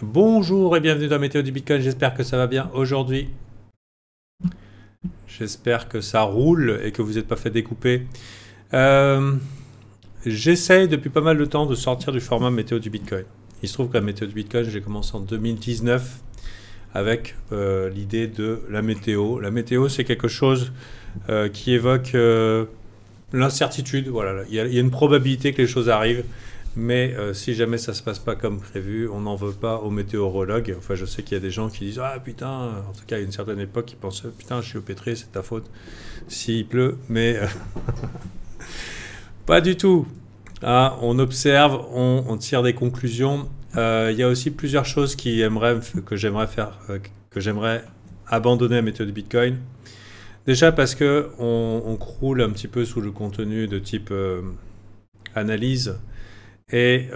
Bonjour et bienvenue dans Météo du Bitcoin, j'espère que ça va bien aujourd'hui. J'espère que ça roule et que vous n'êtes pas fait découper. J'essaye depuis pas mal de temps de sortir du format Météo du Bitcoin. Il se trouve que la Météo du Bitcoin, j'ai commencé en 2019 avec l'idée de la météo. La météo, c'est quelque chose qui évoque l'incertitude. Voilà, il y a une probabilité que les choses arrivent. Mais si jamais ça se passe pas comme prévu, on n'en veut pas aux météorologues. Enfin, je sais qu'il y a des gens qui disent « Ah putain !» En tout cas, à une certaine époque, ils pensaient « Putain, je suis au pétré, c'est ta faute s'il pleut. » Mais pas du tout. Ah, on observe, on tire des conclusions. Il y a aussi plusieurs choses que j'aimerais abandonner à Météo du Bitcoin. Déjà parce que on croule un petit peu sous le contenu de type analyse. Et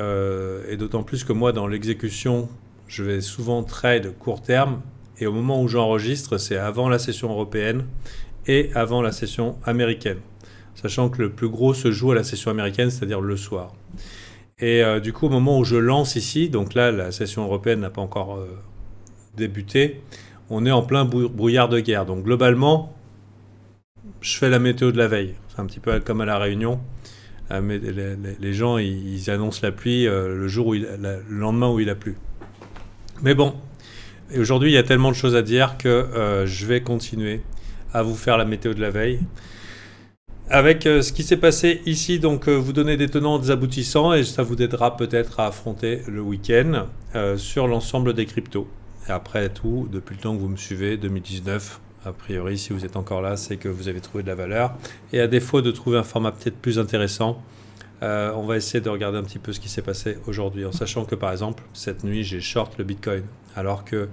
d'autant plus que moi, dans l'exécution, je vais souvent trade court terme. Et au moment où j'enregistre, c'est avant la session européenne et avant la session américaine. Sachant que le plus gros se joue à la session américaine, c'est-à-dire le soir. Et du coup, au moment où je lance ici, donc là, la session européenne n'a pas encore débuté, on est en plein brouillard de guerre. Donc globalement, je fais la météo de la veille. C'est un petit peu comme à La Réunion. Mais les gens, ils annoncent la pluie le lendemain où il a plu. Mais bon, aujourd'hui, il y a tellement de choses à dire que je vais continuer à vous faire la météo de la veille. Avec ce qui s'est passé ici, donc vous donner des tenants, des aboutissants, et ça vous aidera peut-être à affronter le week-end sur l'ensemble des cryptos. Et après tout, depuis le temps que vous me suivez, 2019, a priori, si vous êtes encore là, c'est que vous avez trouvé de la valeur. Et à défaut de trouver un format peut-être plus intéressant, on va essayer de regarder un petit peu ce qui s'est passé aujourd'hui. En sachant que, par exemple, cette nuit, j'ai short le Bitcoin. Alors que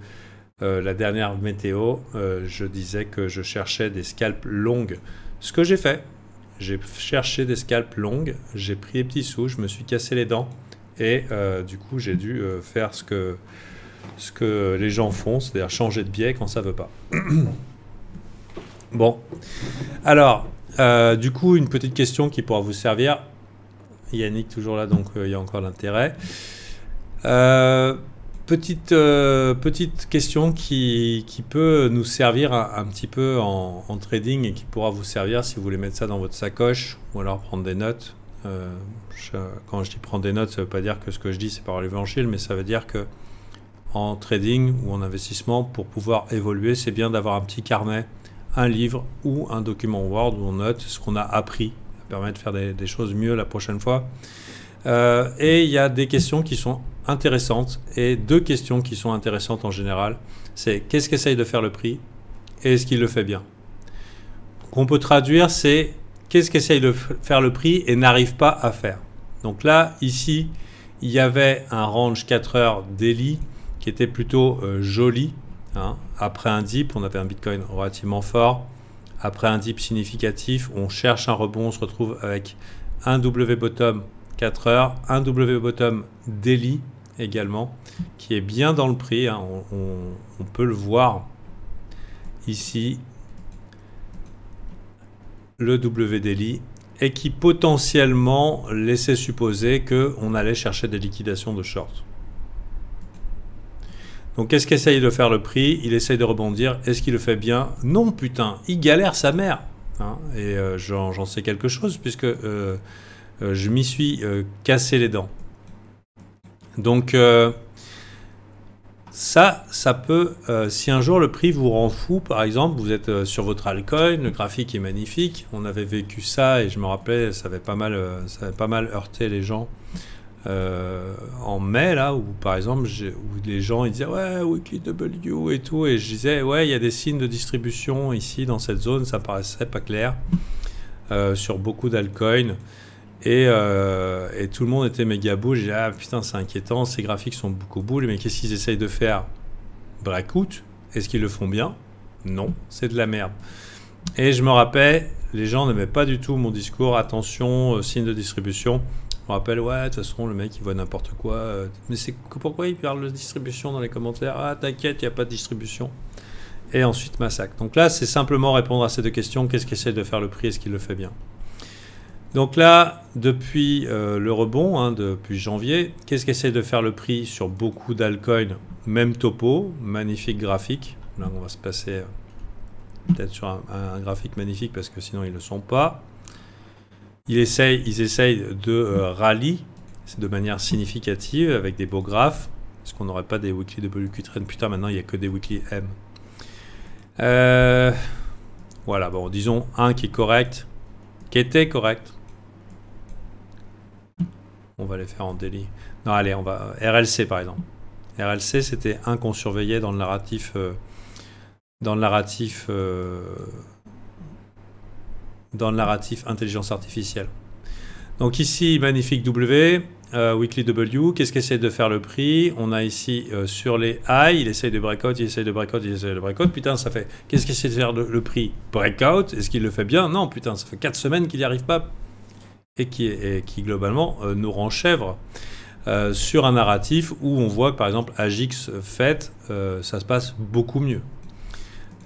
la dernière météo, je disais que je cherchais des scalps longues. Ce que j'ai fait, j'ai cherché des scalps longues, j'ai pris les petits sous, je me suis cassé les dents. Et du coup, j'ai dû faire ce que les gens font, c'est-à-dire changer de biais quand ça ne veut pas. Bon, alors, du coup, une petite question qui pourra vous servir. Yannick, toujours là, donc il y a encore l'intérêt. Petite question qui peut nous servir un petit peu en trading et qui pourra vous servir si vous voulez mettre ça dans votre sacoche ou alors prendre des notes. Quand je dis prendre des notes, ça ne veut pas dire que ce que je dis, c'est par l'évangile, mais ça veut dire que en trading ou en investissement, pour pouvoir évoluer, c'est bien d'avoir un petit carnet, un livre ou un document Word où on note ce qu'on a appris. Ça permet de faire des choses mieux la prochaine fois. Et il y a des questions qui sont intéressantes et deux questions qui sont intéressantes en général. C'est qu'est-ce qu'essaye de faire le prix et est-ce qu'il le fait bien. Qu'on peut traduire, c'est qu'est-ce qu'essaye de faire le prix et n'arrive pas à faire. Donc là, ici, il y avait un range 4 heures daily qui était plutôt joli. Hein. Après un dip, on avait un Bitcoin relativement fort. Après un dip significatif, on cherche un rebond, on se retrouve avec un W bottom 4 heures, un W bottom daily également, qui est bien dans le prix. Hein. On peut le voir ici, le W daily, et qui potentiellement laissait supposer qu'on allait chercher des liquidations de short. Donc, qu'est-ce qu'essaye de faire le prix? Il essaye de rebondir. Est-ce qu'il le fait bien? Non, putain, il galère sa mère. Hein, et j'en sais quelque chose puisque je m'y suis cassé les dents. Donc, ça peut... si un jour le prix vous rend fou, par exemple, vous êtes sur votre altcoin, le graphique est magnifique. On avait vécu ça et je me rappelais, ça avait pas mal heurté les gens. En mai là où par exemple où les gens ils disaient ouais weekly W et tout et je disais ouais il y a des signes de distribution ici dans cette zone, ça paraissait pas clair sur beaucoup d'altcoins et tout le monde était méga bull. J'ai dit ah putain c'est inquiétant, ces graphiques sont beaucoup bull, mais qu'est-ce qu'ils essayent de faire? Breakout, est-ce qu'ils le font bien? Non, c'est de la merde. Et je me rappelle, les gens n'aimaient pas du tout mon discours, attention signe de distribution. Je me rappelle, ouais, de toute façon, le mec, il voit n'importe quoi. Mais c'est pourquoi il parle de distribution dans les commentaires? Ah, t'inquiète, il n'y a pas de distribution. Et ensuite, massacre. Donc là, c'est simplement répondre à ces deux questions. Qu'est-ce qu'essaie de faire le prix? Est-ce qu'il le fait bien? Donc là, depuis le rebond, hein, depuis janvier, qu'est-ce qu'essaie de faire le prix sur beaucoup d'altcoins? Même topo, magnifique graphique. Là, on va se passer peut-être sur un graphique magnifique parce que sinon ils ne le sont pas. Ils essayent de rallye de manière significative avec des beaux graphes. Est-ce qu'on n'aurait pas des weekly WQ trend? Putain, maintenant il n'y a que des weekly M. Voilà, bon, disons un qui est correct, qui était correct. On va les faire en daily. Non, allez, on va... RLC par exemple. RLC, c'était un qu'on surveillait dans le narratif... dans le narratif intelligence artificielle. Donc ici, magnifique W, weekly W. Qu'est-ce qu'essaie de faire le prix? On a ici sur les high, il essaye de breakout, il essaye de breakout, il essaye de breakout. Putain, ça fait... Qu'est-ce qu'essaie de faire le prix? Breakout. Est-ce qu'il le fait bien? Non, putain, ça fait 4 semaines qu'il n'y arrive pas. Et qui globalement nous renchèvre sur un narratif où on voit que par exemple AGX fait, ça se passe beaucoup mieux.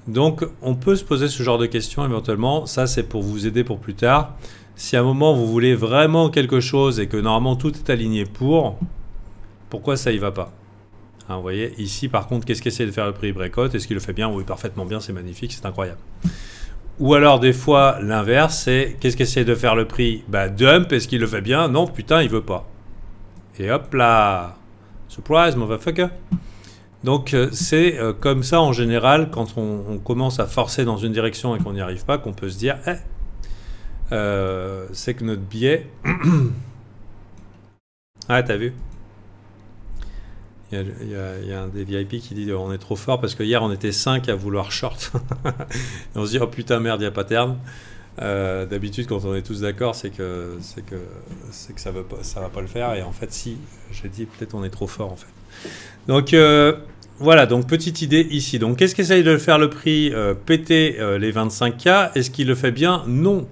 Donc on peut se poser ce genre de questions éventuellement. Ça c'est pour vous aider pour plus tard. Si à un moment vous voulez vraiment quelque chose et que normalement tout est aligné pourquoi ça y va pas? Hein, vous voyez ici par contre, qu'est-ce qu'essaie de faire le prix? Breakout. Est-ce qu'il le fait bien? Oui, parfaitement bien, c'est magnifique, c'est incroyable. Ou alors des fois l'inverse, c'est qu'est-ce qu'essaie de faire le prix? Bah dump, est-ce qu'il le fait bien? Non, putain, il veut pas. Et hop là, surprise, motherfucker. Donc c'est comme ça en général quand on commence à forcer dans une direction et qu'on n'y arrive pas, qu'on peut se dire, c'est que notre biais. Ah, t'as vu? Il y a un des VIP qui dit on est trop fort parce que hier on était 5 à vouloir short. Et on se dit oh putain merde, il y a pattern. D'habitude quand on est tous d'accord c'est que ça va pas le faire et en fait si, j'ai dit peut-être on est trop fort en fait. Donc voilà, donc petite idée ici. Donc qu'est-ce qu'essaye de faire le prix? Péter les 25K. Est-ce qu'il le fait bien? Non.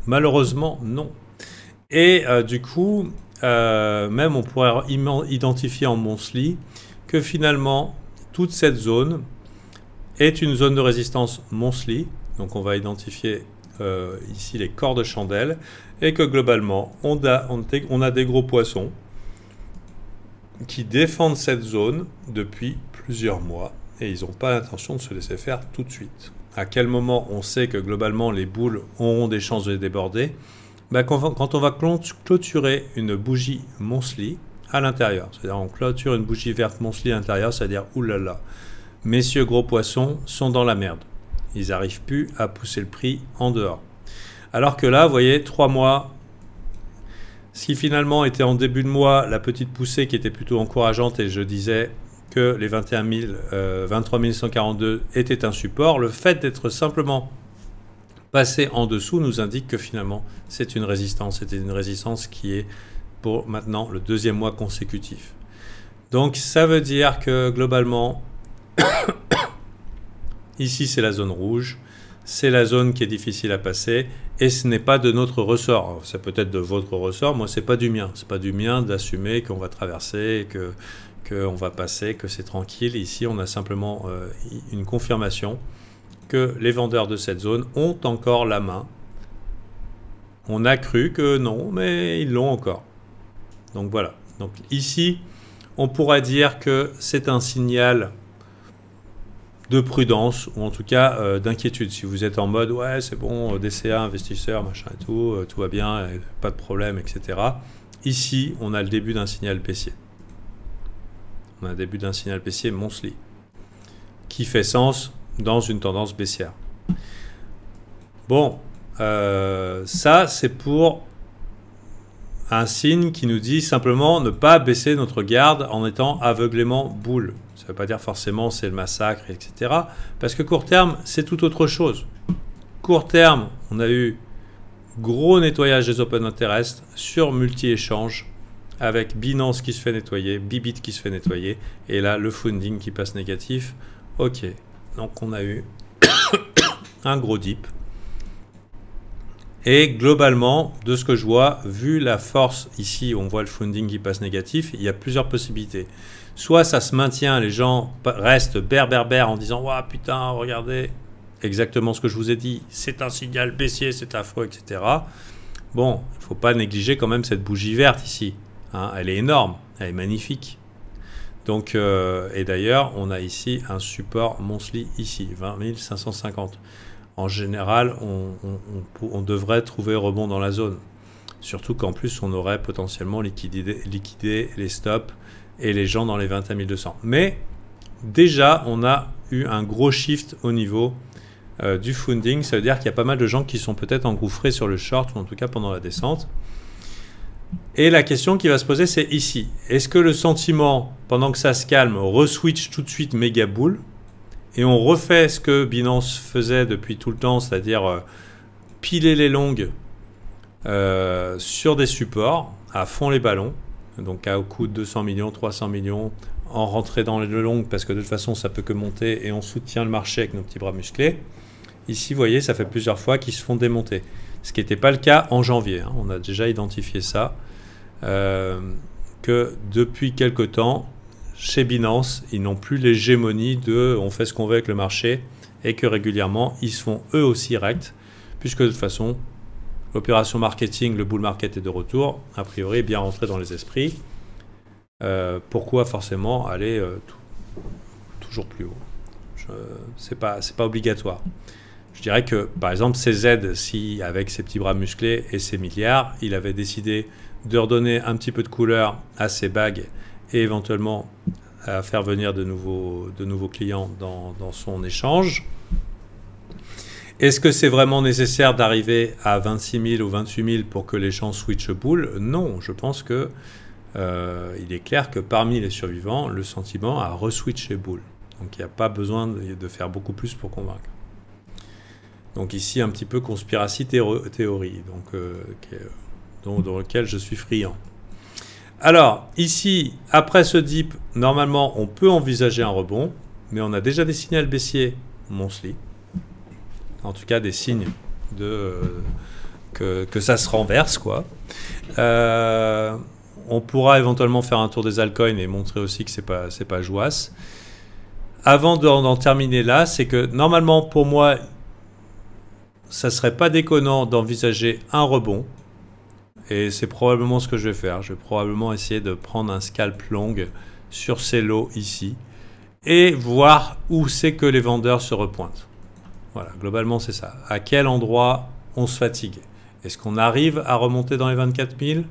Malheureusement non. Et du coup même on pourrait identifier en monthly que finalement toute cette zone est une zone de résistance monthly. Donc on va identifier ici les corps de chandelle et que globalement on a des gros poissons qui défendent cette zone depuis plusieurs mois et ils n'ont pas l'intention de se laisser faire tout de suite. À quel moment on sait que globalement les boules auront des chances de déborder? Bah, quand on va clôturer une bougie monthly à l'intérieur, c'est-à-dire on clôture une bougie verte monthly à l'intérieur, c'est-à-dire oulala, messieurs gros poissons sont dans la merde. Ils n'arrivent plus à pousser le prix en dehors. Alors que là, vous voyez, 3 mois, ce qui finalement était en début de mois, la petite poussée qui était plutôt encourageante et je disais que les 23 142 étaient un support, le fait d'être simplement passé en dessous nous indique que finalement c'est une résistance. C'était une résistance qui est pour maintenant le 2e mois consécutif. Donc ça veut dire que globalement, ici c'est la zone rouge, c'est la zone qui est difficile à passer et ce n'est pas de notre ressort. C'est peut-être de votre ressort, moi c'est pas du mien. C'est pas du mien d'assumer qu'on va traverser, qu'on va passer, que c'est tranquille. Ici on a simplement une confirmation que les vendeurs de cette zone ont encore la main. On a cru que non, mais ils l'ont encore. Donc voilà. Donc ici, on pourrait dire que c'est un signal de prudence, ou en tout cas d'inquiétude. Si vous êtes en mode, ouais, c'est bon, DCA, investisseur, machin et tout va bien, pas de problème, etc. Ici, on a le début d'un signal baissier. On a le début d'un signal baissier monthly, qui fait sens dans une tendance baissière. Bon, ça c'est pour un signe qui nous dit simplement ne pas baisser notre garde en étant aveuglément boule. Ça ne veut pas dire forcément c'est le massacre, etc. Parce que court terme, c'est tout autre chose. Court terme, on a eu gros nettoyage des open interest sur multi-échanges avec Binance qui se fait nettoyer, Bybit qui se fait nettoyer, et là le funding qui passe négatif. Ok. Donc on a eu un gros dip. Et globalement, de ce que je vois, vu la force ici, on voit le funding qui passe négatif, il y a plusieurs possibilités. Soit ça se maintient, les gens restent berbère en disant « Ouah, putain, regardez, exactement ce que je vous ai dit, c'est un signal baissier, c'est affreux, etc. » bon, il ne faut pas négliger quand même cette bougie verte ici. Hein, elle est énorme, elle est magnifique. Donc, et d'ailleurs, on a ici un support monthly ici, 20 550. En général, on devrait trouver rebond dans la zone. Surtout qu'en plus, on aurait potentiellement liquidé les stops et les gens dans les 21 200. Mais déjà, on a eu un gros shift au niveau du funding. Ça veut dire qu'il y a pas mal de gens qui sont peut-être engouffrés sur le short, ou en tout cas pendant la descente. Et la question qui va se poser, c'est ici. Est-ce que le sentiment, pendant que ça se calme, re-switch tout de suite méga bull et on refait ce que Binance faisait depuis tout le temps, c'est-à-dire piler les longues sur des supports, à fond les ballons, donc à coût de 200 millions, 300 millions, en rentrée dans le long, parce que de toute façon, ça peut que monter et on soutient le marché avec nos petits bras musclés. Ici, vous voyez, ça fait plusieurs fois qu'ils se font démonter. Ce qui n'était pas le cas en janvier. Hein. On a déjà identifié ça. Que depuis quelque temps, chez Binance, ils n'ont plus l'hégémonie de on fait ce qu'on veut avec le marché et que régulièrement, ils se font eux aussi rect, puisque de toute façon, l'opération marketing, le bull market est de retour, a priori bien rentré dans les esprits. Pourquoi forcément aller toujours plus haut? C'est pas obligatoire. Je dirais que, par exemple, CZ, si avec ses petits bras musclés et ses milliards, il avait décidé de redonner un petit peu de couleur à ses bagues et éventuellement à faire venir de nouveaux clients dans son échange. Est-ce que c'est vraiment nécessaire d'arriver à 26 000 ou 28 000 pour que les gens switchent bull? Non, je pense que il est clair que parmi les survivants, le sentiment a re-switché bull. Donc il n'y a pas besoin de faire beaucoup plus pour convaincre. Donc ici, un petit peu conspiracy théorie, donc, dans lequel je suis friand. Alors, ici, après ce dip, normalement, on peut envisager un rebond, mais on a déjà des signaux baissiers monthly. En tout cas, des signes que ça se renverse, quoi. On pourra éventuellement faire un tour des altcoins et montrer aussi que c'est pas jouasse. Avant d'en terminer là, c'est que normalement, pour moi, ça serait pas déconnant d'envisager un rebond. Et c'est probablement ce que je vais faire. Je vais probablement essayer de prendre un scalp long sur ces lots ici et voir où c'est que les vendeurs se repointent. Voilà, globalement c'est ça. À quel endroit on se fatigue? Est-ce qu'on arrive à remonter dans les 24 000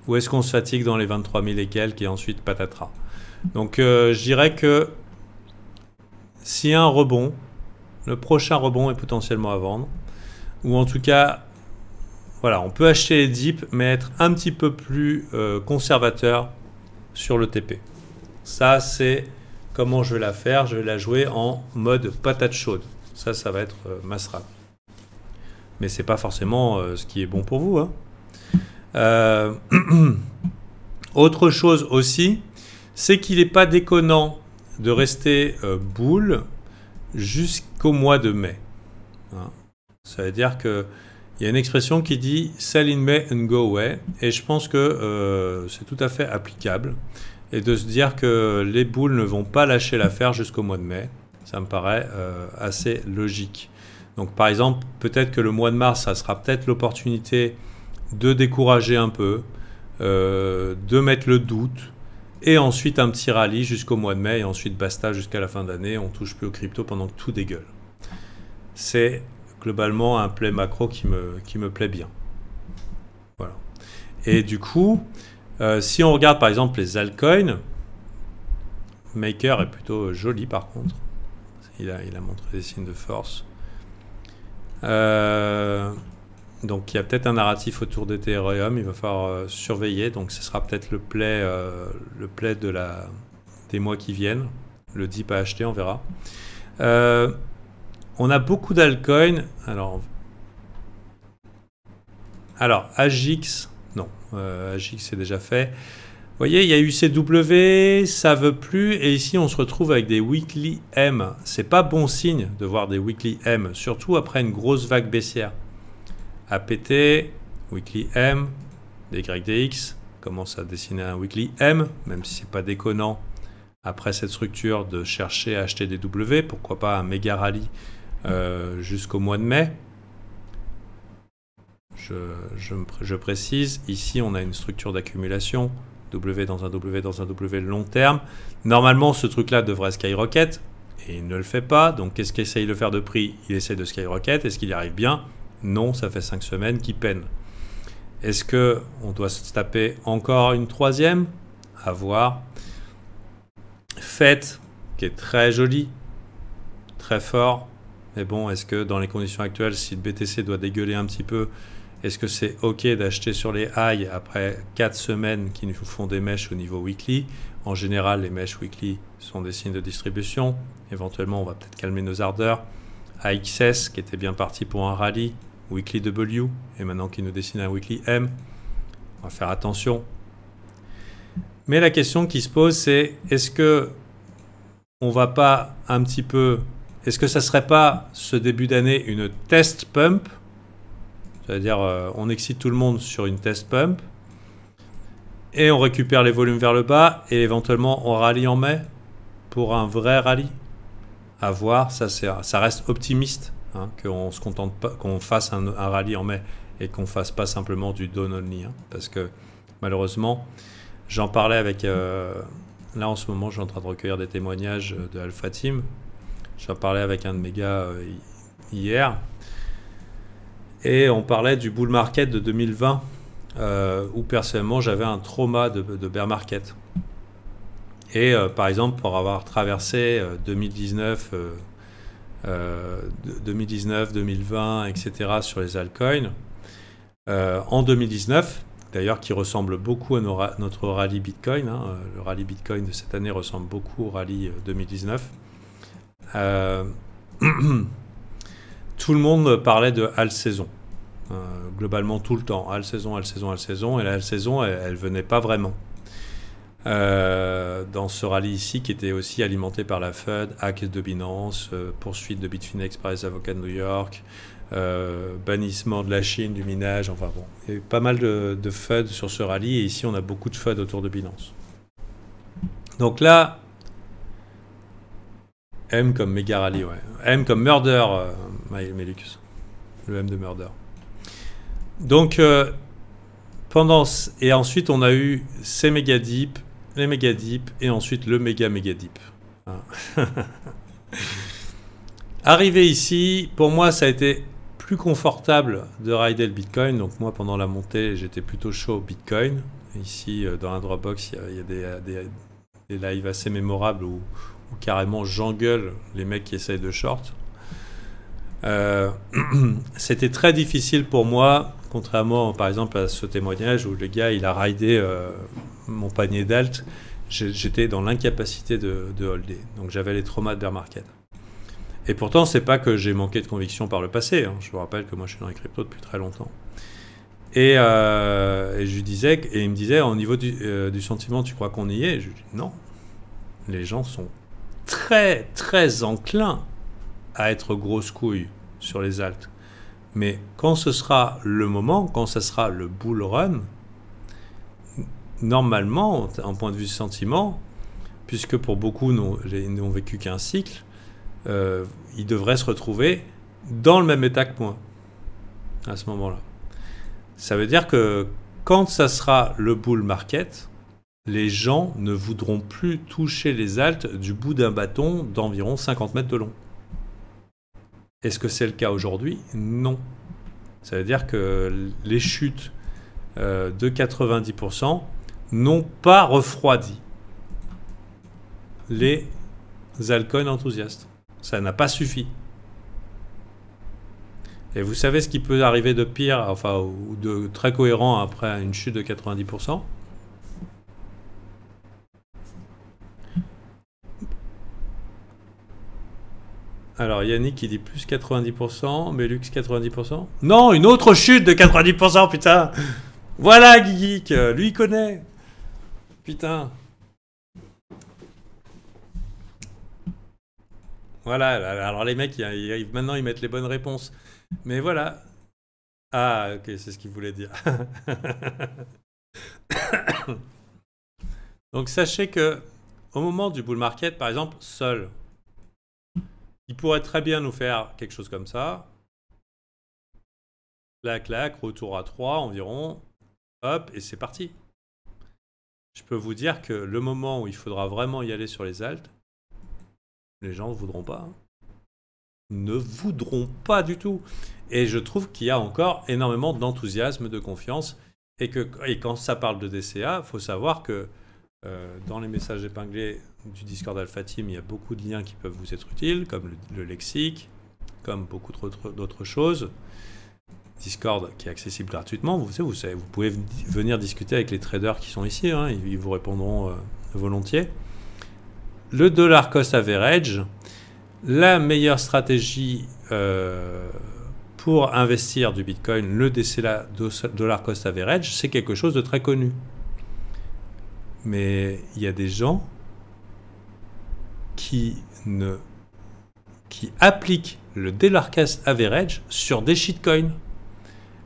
ou est-ce qu'on se fatigue dans les 23 000 et quelques et ensuite patatras? Donc je dirais que s'il y a un rebond, le prochain rebond est potentiellement à vendre. Ou en tout cas, voilà, on peut acheter les dips, mais être un petit peu plus conservateur sur le TP. Ça, c'est comment je vais la faire. Je vais la jouer en mode patate chaude. Ça va être ma strat. Mais c'est pas forcément ce qui est bon pour vous. Hein. Autre chose aussi, c'est qu'il n'est pas déconnant de rester bull jusqu'au mois de mai. Hein. Ça veut dire que il y a une expression qui dit « sell in May and go away » et je pense que c'est tout à fait applicable. Et de se dire que les bulls ne vont pas lâcher l'affaire jusqu'au mois de mai, ça me paraît assez logique. Donc par exemple, peut-être que le mois de mars, ça sera peut-être l'opportunité de décourager un peu, de mettre le doute, et ensuite un petit rallye jusqu'au mois de mai, et ensuite basta jusqu'à la fin d'année, on touche plus au crypto pendant que tout dégueule. C'est globalement un play macro qui me plaît bien. Voilà. Et du coup, si on regarde par exemple les altcoins, Maker est plutôt joli par contre. Il a montré des signes de force. Donc il y a peut-être un narratif autour d'Ethereum, il va falloir surveiller. Donc ce sera peut-être le play des mois qui viennent. Le dip à acheter, on verra. On a beaucoup d'altcoins. Alors, AGX, non, AGX c'est déjà fait. Vous voyez, il y a UCW, ça veut plus, et ici on se retrouve avec des weekly M. C'est pas bon signe de voir des weekly M, surtout après une grosse vague baissière. APT, weekly M, DYDX commence à dessiner un weekly M, même si c'est pas déconnant après cette structure de chercher à acheter des W, pourquoi pas un méga rallye jusqu'au mois de mai. je précise, ici on a une structure d'accumulation, W dans un W dans un W long terme. Normalement, ce truc-là devrait skyrocket, et il ne le fait pas. Donc qu'est-ce qu'il essaye de faire de prix? Il essaie de skyrocket. Est-ce qu'il y arrive bien? Non, ça fait 5 semaines qu'il peine. Est-ce qu'on doit se taper encore une troisième? À voir. FET, qui est très joli, très fort. Mais bon, est-ce que dans les conditions actuelles, si le BTC doit dégueuler un petit peu, est-ce que c'est OK d'acheter sur les highs après 4 semaines qui nous font des mèches au niveau weekly? En général, les mèches weekly sont des signes de distribution. Éventuellement, on va peut-être calmer nos ardeurs. AXS, qui était bien parti pour un rallye, weekly W, et maintenant qui nous dessine un weekly M. On va faire attention. Mais la question qui se pose, c'est est-ce que on va pas un petit peu... Est-ce que ça serait pas ce début d'année une test pump? C'est-à-dire on excite tout le monde sur une test pump et on récupère les volumes vers le bas et éventuellement on rallie en mai pour un vrai rallye. À voir, ça reste optimiste hein, qu'on se contente pas, qu'on fasse un rallye en mai et qu'on fasse pas simplement du down only hein, parce que malheureusement j'en parlais avec là en ce moment je suis en train de recueillir des témoignages de Alpha Team. J'en parlais avec un de mes gars hier. Et on parlait du bull market de 2020, où personnellement j'avais un trauma de bear market. Et par exemple, pour avoir traversé 2019, 2020, etc. sur les altcoins, en 2019, d'ailleurs qui ressemble beaucoup à notre rallye Bitcoin, hein, le rallye Bitcoin de cette année ressemble beaucoup au rallye 2019, tout le monde parlait de haul saison. Globalement tout le temps. Haul saison, haul saison, haul saison. Et la haul saison, elle venait pas vraiment. Dans ce rallye ici, qui était aussi alimenté par la FUD, hack de Binance, poursuite de Bitfinex par les avocats de New York, bannissement de la Chine, du minage, enfin bon. Il y a eu pas mal de FUD sur ce rallye. Et ici, on a beaucoup de FUD autour de Binance. Donc là, M comme méga rallye, ouais. M comme murder, Melux. Le M de murder. Donc, et ensuite, on a eu ces méga deep, les méga deep, et ensuite le méga deep. Arrivé ici, pour moi, ça a été plus confortable de rider le Bitcoin. Donc moi, pendant la montée, j'étais plutôt chaud au Bitcoin. Ici, dans la Dropbox, il y a des lives assez mémorables où carrément j'engueule les mecs qui essayent de short. C'était très difficile pour moi, contrairement par exemple à ce témoignage où le gars il a raidé mon panier d'alt, j'étais dans l'incapacité de holder. Donc j'avais les traumas de bear market. Et pourtant c'est pas que j'ai manqué de conviction par le passé, hein. Je vous rappelle que moi je suis dans les cryptos depuis très longtemps. Et je lui disais, et il me disait au niveau du sentiment, tu crois qu'on y est? Je lui dis non. Les gens sont très très enclin à être grosse couille sur les alts. Mais quand ce sera le moment, quand ce sera le bull run, normalement, en point de vue sentiment, puisque pour beaucoup n'ont vécu qu'un cycle, ils devraient se retrouver dans le même état que moi à ce moment-là. Ça veut dire que quand ça sera le bull market, les gens ne voudront plus toucher les alts du bout d'un bâton d'environ 50 mètres de long. Est-ce que c'est le cas aujourd'hui? Non. Ça veut dire que les chutes de 90% n'ont pas refroidi les altcoins enthousiastes. Ça n'a pas suffi. Et vous savez ce qui peut arriver de pire, enfin, ou de très cohérent après une chute de 90%? Alors Yannick il dit plus 90%, Melux 90%. Non, une autre chute de 90%, putain. Voilà Guigui, lui il connaît. Putain. Voilà, alors les mecs, maintenant ils mettent les bonnes réponses. Mais voilà. Ah, ok, c'est ce qu'il voulait dire. Donc sachez que au moment du bull market, par exemple, Sol, il pourrait très bien nous faire quelque chose comme ça. Clac, clac, retour à 3 environ. Hop, et c'est parti. Je peux vous dire que le moment où il faudra vraiment y aller sur les alts, les gens ne voudront pas. Hein. Ne voudront pas du tout. Et je trouve qu'il y a encore énormément d'enthousiasme, de confiance. Et quand ça parle de DCA, il faut savoir que dans les messages épinglés du Discord Alpha Team, il y a beaucoup de liens qui peuvent vous être utiles, comme le lexique, comme beaucoup d'autres choses. Discord qui est accessible gratuitement, vous pouvez venir discuter avec les traders qui sont ici, hein, ils vous répondront volontiers. Le dollar cost average, la meilleure stratégie pour investir du Bitcoin, le DCA dollar cost average, c'est quelque chose de très connu. Mais il y a des gens qui appliquent le dollar cost average sur des shitcoins.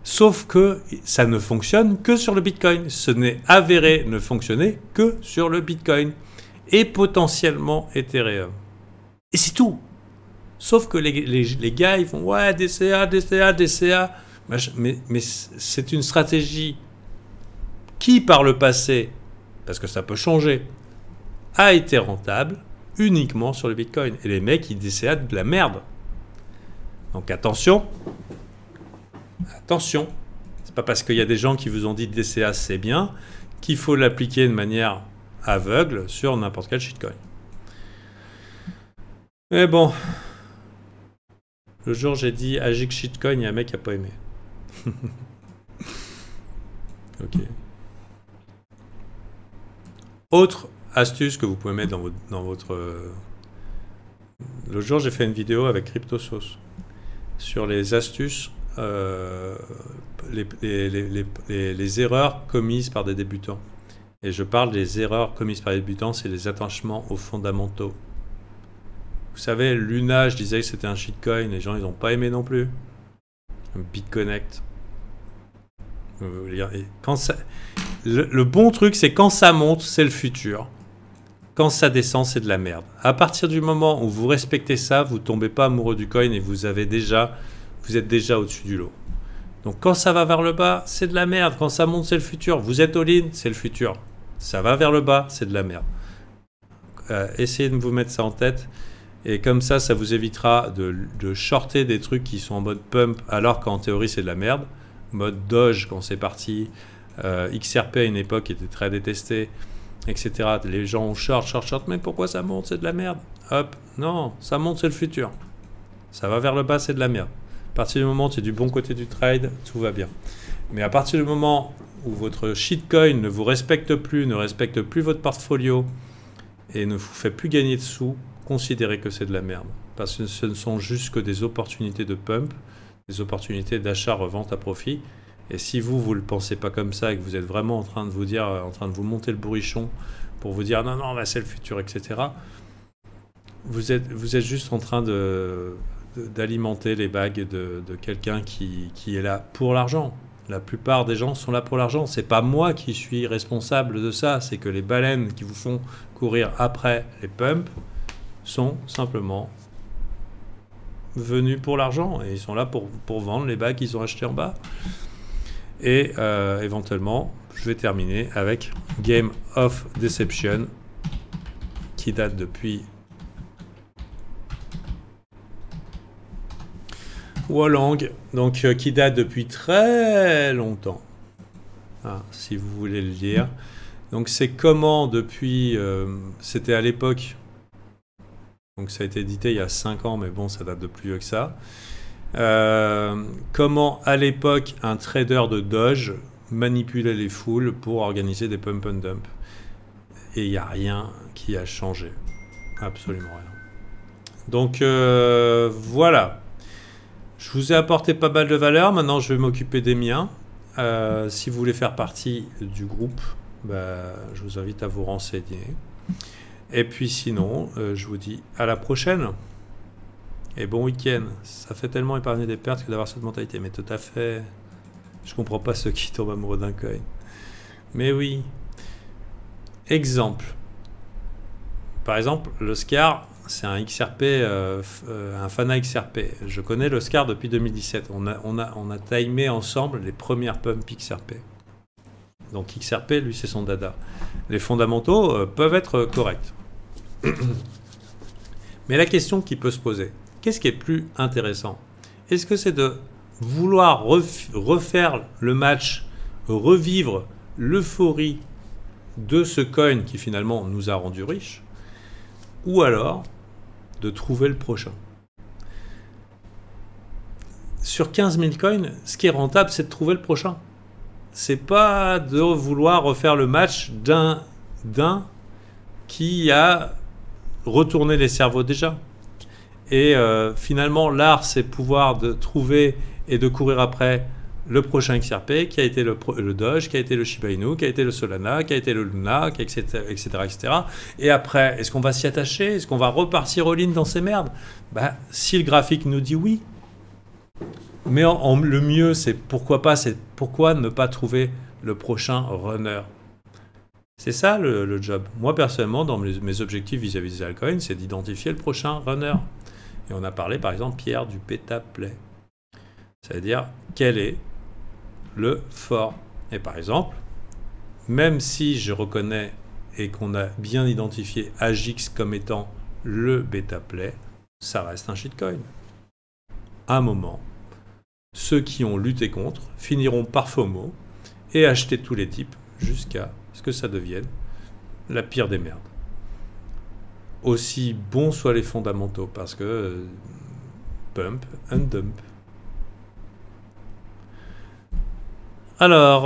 Sauf que ça ne fonctionne que sur le Bitcoin. Ce n'est avéré ne fonctionner que sur le Bitcoin. Et potentiellement Ethereum. Et c'est tout. Sauf que les gars, ils font « Ouais, DCA, DCA, DCA ». Mais c'est une stratégie qui, par le passé, parce que ça peut changer, a été rentable uniquement sur le Bitcoin. Et les mecs, ils DCA de la merde. Donc attention. Attention, c'est pas parce qu'il y a des gens qui vous ont dit DCA c'est bien qu'il faut l'appliquer de manière aveugle sur n'importe quel shitcoin. Mais bon, le jour j'ai dit Agic shitcoin, il y a un mec qui a pas aimé. Ok. Autre astuce que vous pouvez mettre dans votre l'autre jour j'ai fait une vidéo avec CryptoSauce sur les astuces. Les erreurs commises par des débutants. Et je parle des erreurs commises par les débutants, c'est les attachements aux fondamentaux. Vous savez, Luna, je disais que c'était un shitcoin, les gens ils n'ont pas aimé non plus. BitConnect. Le bon truc, c'est quand ça monte, c'est le futur. Quand ça descend, c'est de la merde. À partir du moment où vous respectez ça, vous ne tombez pas amoureux du coin et vous êtes déjà au-dessus du lot. Donc quand ça va vers le bas, c'est de la merde. Quand ça monte, c'est le futur. Vous êtes all-in, c'est le futur. Ça va vers le bas, c'est de la merde. Essayez de vous mettre ça en tête. Et comme ça, ça vous évitera de shorter des trucs qui sont en mode pump, alors qu'en théorie, c'est de la merde. Mode Doge, quand c'est parti. XRP, à une époque, était très détesté, etc. Les gens ont short. Mais pourquoi ça monte? C'est de la merde. Hop, non, ça monte, c'est le futur. Ça va vers le bas, c'est de la merde. À partir du moment où tu es du bon côté du trade, tout va bien. Mais à partir du moment où votre shitcoin ne vous respecte plus, ne respecte plus votre portfolio et ne vous fait plus gagner de sous, considérez que c'est de la merde. Parce que ce ne sont juste que des opportunités de pump, des opportunités d'achat, revente à profit. Et si vous ne le pensez pas comme ça et que vous êtes vraiment en train de vous dire, en train de vous monter le bourrichon pour vous dire non, bah, c'est le futur, etc., vous êtes juste en train d'alimenter les bagues de quelqu'un qui est là pour l'argent. La plupart des gens sont là pour l'argent. C'est pas moi qui suis responsable de ça. C'est que les baleines qui vous font courir après les pumps sont simplement venus pour l'argent. Et ils sont là pour vendre les bagues qu'ils ont achetées en bas. Et éventuellement, je vais terminer avec Game of Deception qui date depuis Wolong, donc qui date depuis très longtemps, si vous voulez le lire. Donc c'est comment depuis, c'était à l'époque, donc ça a été édité il y a 5 ans, mais bon, ça date de plus vieux que ça. Comment à l'époque un trader de Doge manipulait les foules pour organiser des pump and dump. Et il n'y a rien qui a changé. Absolument rien. Donc voilà. Je vous ai apporté pas mal de valeur. Maintenant, je vais m'occuper des miens. Si vous voulez faire partie du groupe, je vous invite à vous renseigner. Et puis sinon, je vous dis à la prochaine. Et bon week-end. Ça fait tellement épargner des pertes que d'avoir cette mentalité. Mais tout à fait. Je comprends pas ceux qui tombent amoureux d'un coin. Mais oui. Exemple. Par exemple, le SCAR, c'est un XRP, un Fana XRP. Je connais l'Oscar depuis 2017. On a timé ensemble les premières pumps XRP. Donc XRP, lui, c'est son dada. Les fondamentaux peuvent être corrects. Mais la question qui peut se poser, qu'est-ce qui est plus intéressant? Est-ce que c'est de vouloir refaire le match, revivre l'euphorie de ce coin qui finalement nous a rendu riches, ou alors de trouver le prochain? Sur 15 000 coins, ce qui est rentable, c'est de trouver le prochain. C'est pas de vouloir refaire le match d'un qui a retourné les cerveaux déjà. Et finalement, l'art, c'est pouvoir de trouver et de courir après le prochain XRP, qui a été le Doge, qui a été le Shiba Inu, qui a été le Solana, qui a été le Luna, etc., etc., etc. Et après, est-ce qu'on va s'y attacher? Est-ce qu'on va repartir all-in dans ces merdes? Si le graphique nous dit oui. Mais le mieux, c'est pourquoi pas, c'est pourquoi ne pas trouver le prochain runner. C'est ça le job. Moi, personnellement, dans mes objectifs vis-à-vis des altcoins, c'est d'identifier le prochain runner. Et on a parlé, par exemple, Pierre, du Petaplay. C'est-à-dire, quel est le fort? Et par exemple, même si je reconnais et qu'on a bien identifié Agix comme étant le Betaplay, ça reste un shitcoin. À un moment, ceux qui ont lutté contre finiront par FOMO et acheter tous les types jusqu'à ce que ça devienne la pire des merdes. Aussi bons soient les fondamentaux, parce que pump and dump. Alors,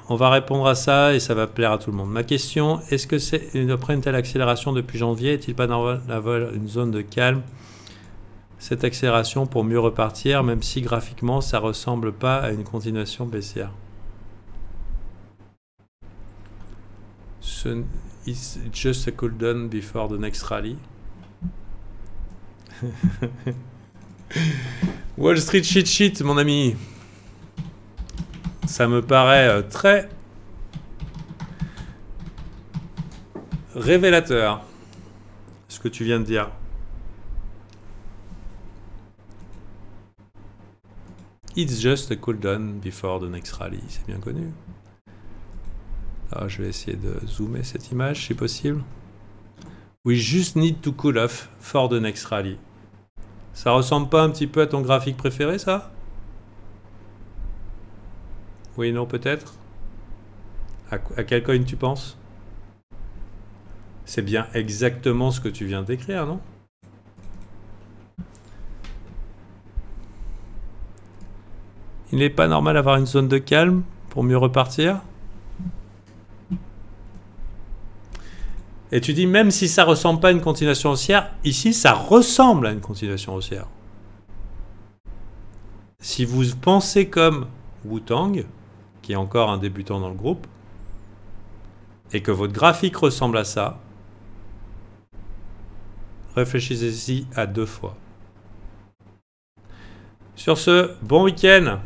on va répondre à ça et ça va plaire à tout le monde. Ma question, est-ce que c'est après une telle accélération depuis janvier, est-il pas normal d'avoir une zone de calme, cette accélération pour mieux repartir, même si graphiquement ça ressemble pas à une continuation baissière? It's just a cool down before the next rally. Wall Street shit, mon ami. Ça me paraît très révélateur, ce que tu viens de dire. It's just a cool down before the next rally. C'est bien connu. Alors, je vais essayer de zoomer cette image, si possible. We just need to cool off for the next rally. Ça ressemble pas un petit peu à ton graphique préféré, ça? Oui, non, peut-être. À quel coin tu penses? C'est bien exactement ce que tu viens d'écrire, non? Il n'est pas normal d'avoir une zone de calme pour mieux repartir? Et tu dis, même si ça ressemble pas à une continuation haussière, ici, ça ressemble à une continuation haussière. Si vous pensez comme Wu-Tang, qui est encore un débutant dans le groupe, et que votre graphique ressemble à ça, réfléchissez-y à 2 fois. Sur ce, bon week-end!